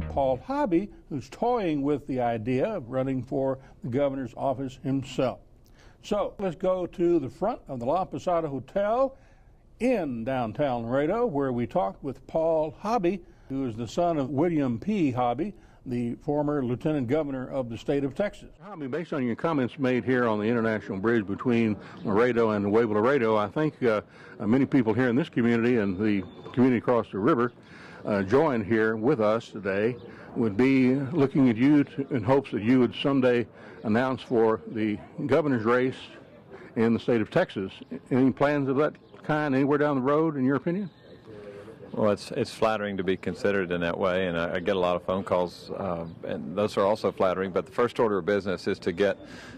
Paul Hobby, who's toying with the idea of running for the governor's office himself. So let's go to the front of the La Posada Hotel in downtown Laredo, where we talked with Paul Hobby, who is the son of William P. Hobby, the former lieutenant governor of the state of Texas. Hobby, based on your comments made here on the international bridge between Laredo and Nuevo Laredo, I think many people here in this community and the community across the river join here with us today would be looking at you in hopes that you would someday announce for the governor's race in the state of Texas. Any plans of that kind anywhere down the road, in your opinion? Well, it's flattering to be considered in that way, and I get a lot of phone calls, and those are also flattering, but the first order of business is to get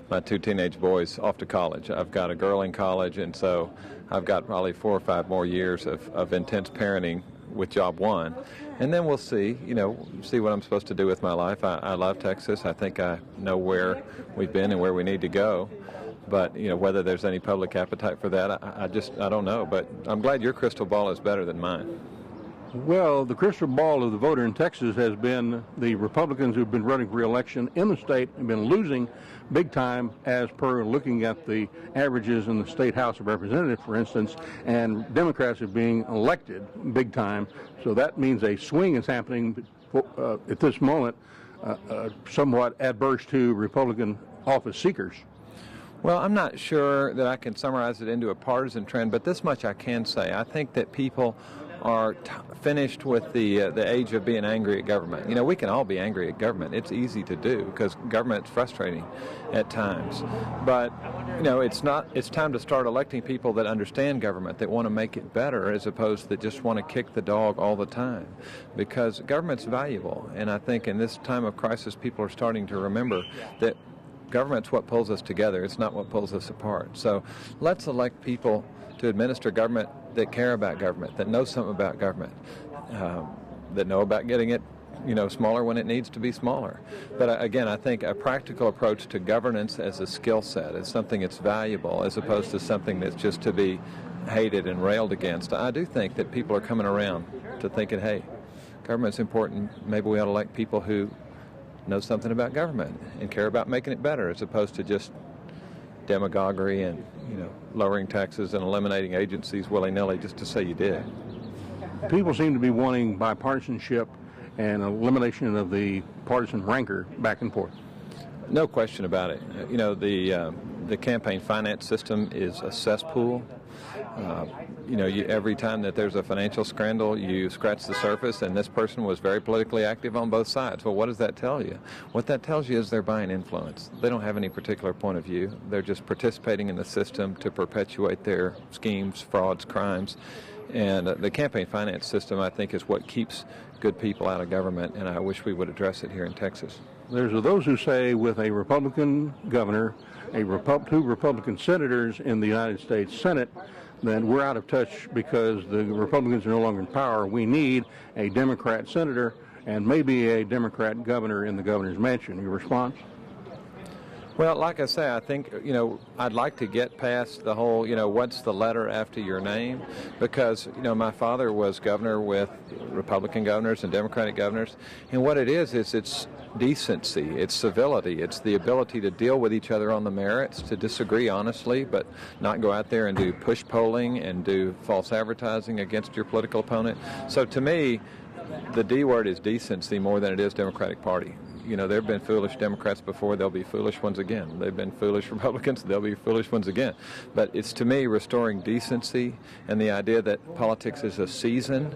my two teenage boys off to college. I've got a girl in college, and so I've got probably 4 or 5 more years of intense parenting with job one, and then we'll see what I'm supposed to do with my life. I love Texas. I think I know where we've been and where we need to go. But, whether there's any public appetite for that, I don't know. But I'm glad your crystal ball is better than mine. Well, the crystal ball of the voter in Texas has been the Republicans who've been running for re-election in the state have been losing big time as per looking at the averages in the state House of Representatives, for instance, and Democrats are being elected big time. So that means a swing is happening at this moment, somewhat adverse to Republican office seekers. Well, I'm not sure that I can summarize it into a partisan trend, but this much I can say. I think that people are finished with the age of being angry at government. We can all be angry at government. It's easy to do because government's frustrating at times. But, it's time to start electing people that understand government, that want to make it better as opposed to that just want to kick the dog all the time, because government's valuable. And I think in this time of crisis, people are starting to remember that government's what pulls us together. It's not what pulls us apart. So let's elect people to administer government that care about government, that know something about government, that know about getting it, smaller when it needs to be smaller. But again, I think a practical approach to governance as a skill set is something that's valuable as opposed to something that's just to be hated and railed against. I do think that people are coming around to thinking, hey, government's important. Maybe we ought to elect people who know something about government and care about making it better as opposed to just demagoguery and lowering taxes and eliminating agencies willy-nilly just to say you did. People seem to be wanting bipartisanship and elimination of the partisan rancor back and forth. No question about it. The campaign finance system is a cesspool. Every time that there's a financial scandal, you scratch the surface, and this person was very politically active on both sides. Well, what does that tell you? What that tells you is they're buying influence. They don't have any particular point of view. They're just participating in the system to perpetuate their schemes, frauds, crimes. And the campaign finance system, I think, is what keeps good people out of government, and I wish we would address it here in Texas. There's those who say with a Republican governor, two Republican senators in the United States Senate, that we're out of touch because the Republicans are no longer in power. We need a Democrat senator and maybe a Democrat governor in the governor's mansion. Your response? Well, like I say, I think, I'd like to get past the whole, what's the letter after your name? Because, my father was governor with Republican governors and Democratic governors. And what it is it's decency, it's civility, it's the ability to deal with each other on the merits, to disagree honestly, but not go out there and do push polling and do false advertising against your political opponent. So to me, the D word is decency more than it is Democratic Party. There have been foolish Democrats before, there'll be foolish ones again. They've been foolish Republicans, there'll be foolish ones again. But it's, to me, restoring decency and the idea that politics is a season,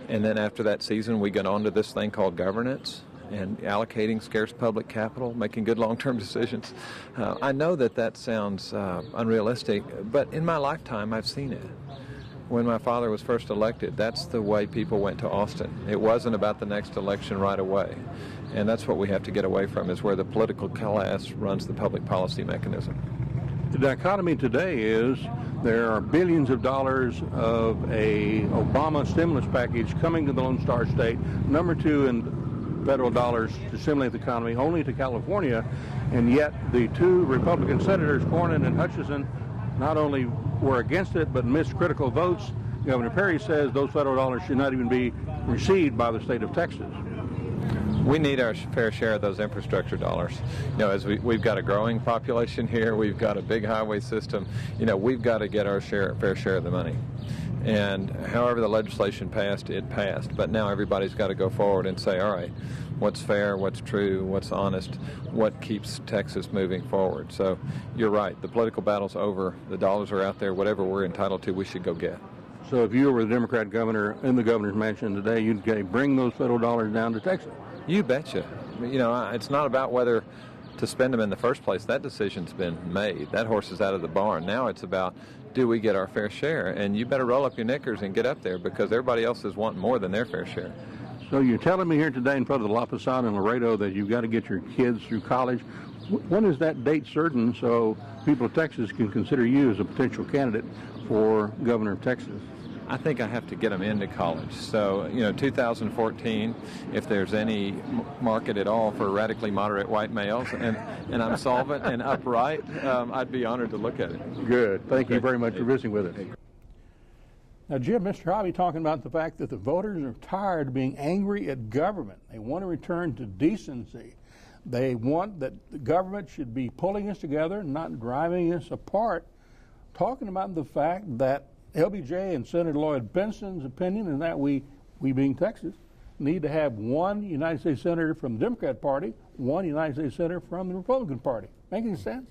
and then after that season we get on to this thing called governance and allocating scarce public capital, making good long-term decisions. I know that sounds unrealistic, but in my lifetime I've seen it. When my father was first elected, that's the way people went to Austin. It wasn't about the next election right away. And that's what we have to get away from, is where the political class runs the public policy mechanism. The dichotomy today is there are billions of dollars of a Obama stimulus package coming to the Lone Star State, number 2 in federal dollars to stimulate the economy, only to California, and yet the 2 Republican senators, Cornyn and Hutchinson, not only were against it but missed critical votes Governor Perry says those federal dollars should not even be received by the state of Texas. We need our fair share of those infrastructure dollars. You know, as we've got a growing population here, we've got a big highway system. You know, we've got to get our fair share of the money. And however the legislation passed, it passed. But now everybody's got to go forward and say, all right, what's fair, what's true, what's honest, what keeps Texas moving forward. So you're right, the political battle's over, the dollars are out there, whatever we're entitled to, we should go get. So if you were the Democrat governor in the governor's mansion today, you'd bring those federal dollars down to Texas. You betcha. You know, it's not about whether to spend them in the first place. That decision's been made. That horse is out of the barn. Now it's about, do we get our fair share? And you better roll up your knickers and get up there, because everybody else is wanting more than their fair share. So you're telling me here today in front of the La Posada and Laredo that you've got to get your kids through college. When is that date certain so people of Texas can consider you as a potential candidate for governor of Texas? I think I have to get them into college. So, you know, 2014, if there's any market at all for radically moderate white males, and I'm solvent and upright, I'd be honored to look at it. Good. Thank you very much for visiting with us. Now, Jim, Mr. Hobby talking about the fact that the voters are tired of being angry at government. They want to return to decency. They want that the government should be pulling us together, not driving us apart. Talking about the fact that LBJ and Senator Lloyd Benson's opinion is that we being Texas, need to have one United States Senator from the Democrat Party, one United States Senator from the Republican Party. Making sense?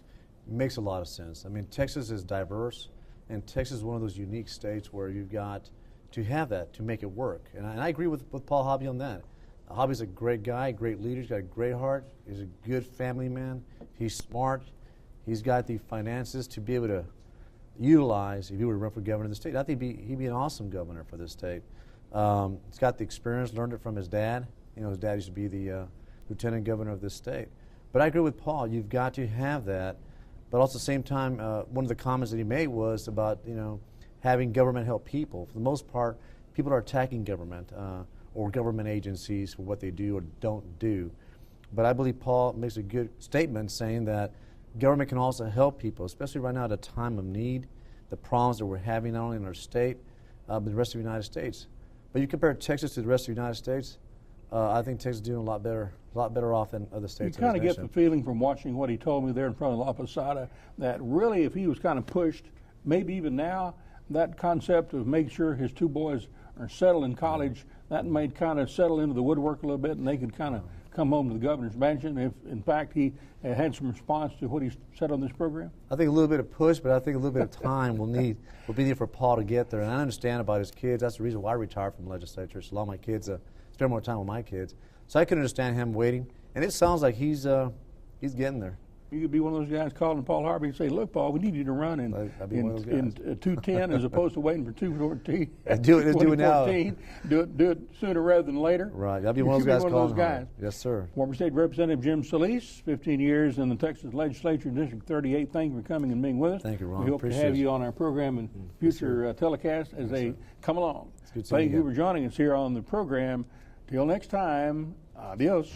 Makes a lot of sense. I mean, Texas is diverse, and Texas is one of those unique states where you've got to have that to make it work. And I agree with Paul Hobby on that. Hobby's a great guy, great leader. He's got a great heart. He's a good family man. He's smart. He's got the finances to be able to utilize if he were to run for governor of the state. I think he'd be an awesome governor for this state. He's got the experience, learned it from his dad. You know, his dad used to be the lieutenant governor of this state. But I agree with Paul. You've got to have that. But also at the same time, one of the comments that he made was about, you know, having government help people. For the most part, people are attacking government or government agencies for what they do or don't do. But I believe Paul makes a good statement saying that government can also help people, especially right now at a time of need, the problems that we're having not only in our state, but the rest of the United States. But you compare Texas to the rest of the United States, I think Texas is doing a lot better off than other states. You kind of get the feeling from watching what he told me there in front of La Posada that really if he was kind of pushed, maybe even now, that concept of making sure his two boys are settled in college, that might kind of settle into the woodwork a little bit and they could kind of come home to the governor's mansion if, in fact, he had some response to what he said on this program? I think a little bit of push, but I think a little bit of time will be needed for Paul to get there. And I understand about his kids. That's the reason why I retired from the legislature. So allow my kids to spend more time with my kids. So I can understand him waiting. And it sounds like he's getting there. You could be one of those guys calling Paul Harvey and say, look, Paul, we need you to run in 210 as opposed to waiting for 214. Do it now. Do it sooner rather than later. Right. I'll be one of those guys calling. Yes, sir. Former State Representative Jim Solis, 15 years in the Texas Legislature, District 38. Thank you for coming and being with us. Thank you, Ron. We hope to have you on our program in future telecasts as they come along. Thank you for joining us here on the program. Till next time, adios.